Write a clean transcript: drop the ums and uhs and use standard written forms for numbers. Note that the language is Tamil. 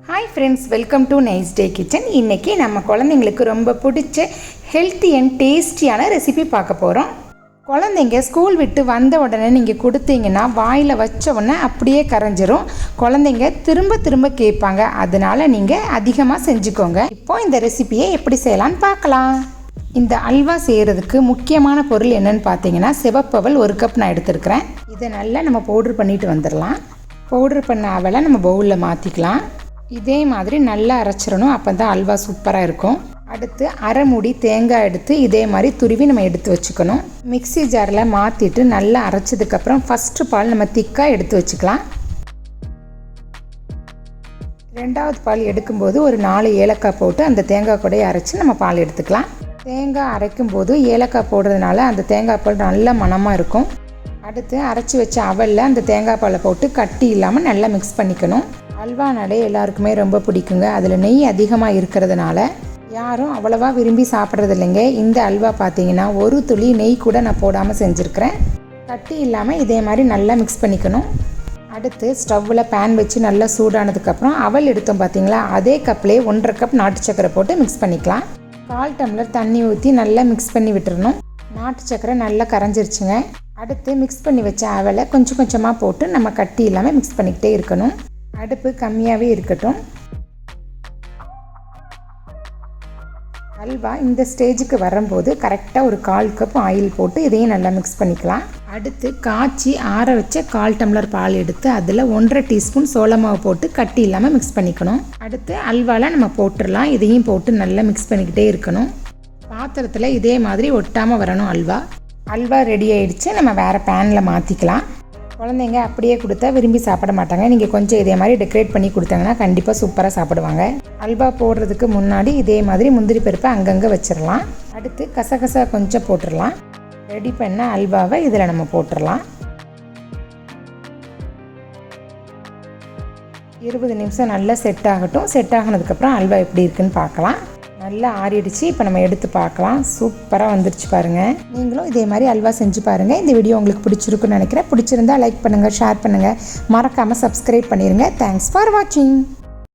ஹாய் ஃப்ரெண்ட்ஸ், வெல்கம் டு நைஸ்டேக்கிச்சன். இன்றைக்கி நம்ம குழந்தைங்களுக்கு ரொம்ப பிடிச்ச ஹெல்த்தி அண்ட் டேஸ்டியான ரெசிபி பார்க்க போகிறோம். குழந்தைங்க ஸ்கூல் விட்டு வந்த உடனே நீங்கள் கொடுத்தீங்கன்னா வாயில் வச்ச உடனே அப்படியே கரைஞ்சிரும். குழந்தைங்க திரும்ப திரும்ப கேட்பாங்க. அதனால் நீங்கள் அதிகமாக செஞ்சுக்கோங்க. இப்போது இந்த ரெசிபியை எப்படி செய்யலான்னு பார்க்கலாம். இந்த அல்வா செய்கிறதுக்கு முக்கியமான பொருள் என்னென்னு பார்த்தீங்கன்னா, சிவப்பவல் 1 கப் நான் எடுத்துருக்கிறேன். இதை நல்லா நம்ம பவுட்ரு பண்ணிட்டு வந்துடலாம். பவுட்ரு பண்ண அவலை நம்ம பவுலில் மாற்றிக்கலாம். இதே மாதிரி நல்லா அரைச்சிடணும். அப்போ தான் அல்வா சூப்பராக இருக்கும். அடுத்து அரை மூடி தேங்காய் எடுத்து இதே மாதிரி துருவி நம்ம எடுத்து வச்சுக்கணும். மிக்சி ஜாரில் மாற்றிட்டு நல்லா அரைச்சதுக்கப்புறம் ஃபஸ்ட்டு பால் நம்ம திக்காக எடுத்து வச்சுக்கலாம். 2வது பால் எடுக்கும்போது ஒரு 4 ஏலக்காய் போட்டு அந்த தேங்காய் கூடயே அரைச்சி நம்ம பால் எடுத்துக்கலாம். தேங்காய் அரைக்கும் போது ஏலக்காய் போடுறதுனால அந்த தேங்காய் பால் நல்ல மணமாக இருக்கும். அடுத்து அரைச்சி வச்ச அவலில் அந்த தேங்காய் பாலை போட்டு கட்டி இல்லாமல் நல்லா மிக்ஸ் பண்ணிக்கணும். அல்வானாலே எல்லாருக்குமே ரொம்ப பிடிக்குங்க. அதில் நெய் அதிகமாக இருக்கிறதுனால யாரும் அவ்வளோவா விரும்பி சாப்பிட்றது இல்லைங்க. இந்த அல்வா பார்த்தீங்கன்னா ஒரு துளி நெய் கூட நான் போடாமல் செஞ்சுருக்கிறேன். கட்டி இல்லாமல் இதே மாதிரி நல்லா மிக்ஸ் பண்ணிக்கணும். அடுத்து ஸ்டவ்வில் பேன் வச்சு நல்லா சூடானதுக்கப்புறம் அவல் எடுத்தோம் பார்த்தீங்களா, அதே கப்லேயே 1.5 கப் நாட்டு சக்கரை போட்டு மிக்ஸ் பண்ணிக்கலாம். 1/4 டம்ளர் தண்ணி ஊற்றி நல்லா மிக்ஸ் பண்ணி விட்டுறணும். நாட்டு சக்கரை நல்லா கரைஞ்சிருச்சுங்க. அடுத்து மிக்ஸ் பண்ணி வச்ச அவலை கொஞ்சம் கொஞ்சமாக போட்டு நம்ம கட்டி இல்லாமல் மிக்ஸ் பண்ணிக்கிட்டே இருக்கணும். அடுப்பு கம்மியாகவே இருக்கட்டும். அல்வா இந்த ஸ்டேஜுக்கு வரும்போது கரெக்டாக ஒரு 1/4 கப் ஆயில் போட்டு இதையும் நல்லா மிக்ஸ் பண்ணிக்கலாம். அடுத்து காய்ச்சி ஆற வச்ச 1/4 டம்ளர் பால் எடுத்து அதில் 1.5 டீஸ்பூன் சோள மாவு போட்டு கட்டி இல்லாமல் மிக்ஸ் பண்ணிக்கணும். அடுத்து அல்வாவில் நம்ம போட்டுடலாம். இதையும் போட்டு நல்லா மிக்ஸ் பண்ணிக்கிட்டே இருக்கணும். பாத்திரத்தில் இதே மாதிரி ஒட்டாமல் வரணும் அல்வா ரெடி ஆகிடுச்சு. நம்ம வேறு பேனில் மாற்றிக்கலாம். குழந்தைங்க அப்படியே கொடுத்தா விரும்பி சாப்பிட மாட்டாங்க. நீங்கள் கொஞ்சம் இதே மாதிரி டெக்கரேட் பண்ணி கொடுத்தாங்கன்னா கண்டிப்பாக சூப்பராக சாப்பிடுவாங்க. அல்வா போடுறதுக்கு முன்னாடி இதே மாதிரி முந்திரி பருப்பை அங்கங்கே வச்சிடலாம். அடுத்து கசகசா கொஞ்சம் போட்டுடலாம். ரெடி பண்ண அல்வாவை இதில் நம்ம போட்டுடலாம். 20 நிமிஷம் நல்லா செட் ஆகட்டும். செட் ஆகினதுக்கப்புறம் அல்வா எப்படி இருக்குன்னு பார்க்கலாம். நல்லா ஆறிடுச்சு. இப்போ நம்ம எடுத்து பார்க்கலாம். சூப்பராக வந்துருச்சு பாருங்கள். நீங்களும் இதே மாதிரி அல்வா செஞ்சு பாருங்கள். இந்த வீடியோ உங்களுக்கு பிடிச்சிருக்குன்னு நினைக்கிறேன். பிடிச்சிருந்தா லைக் பண்ணுங்கள், ஷேர் பண்ணுங்கள், மறக்காமல் சப்ஸ்கிரைப் பண்ணிடுங்க. தேங்க்ஸ் ஃபார் வாட்சிங்.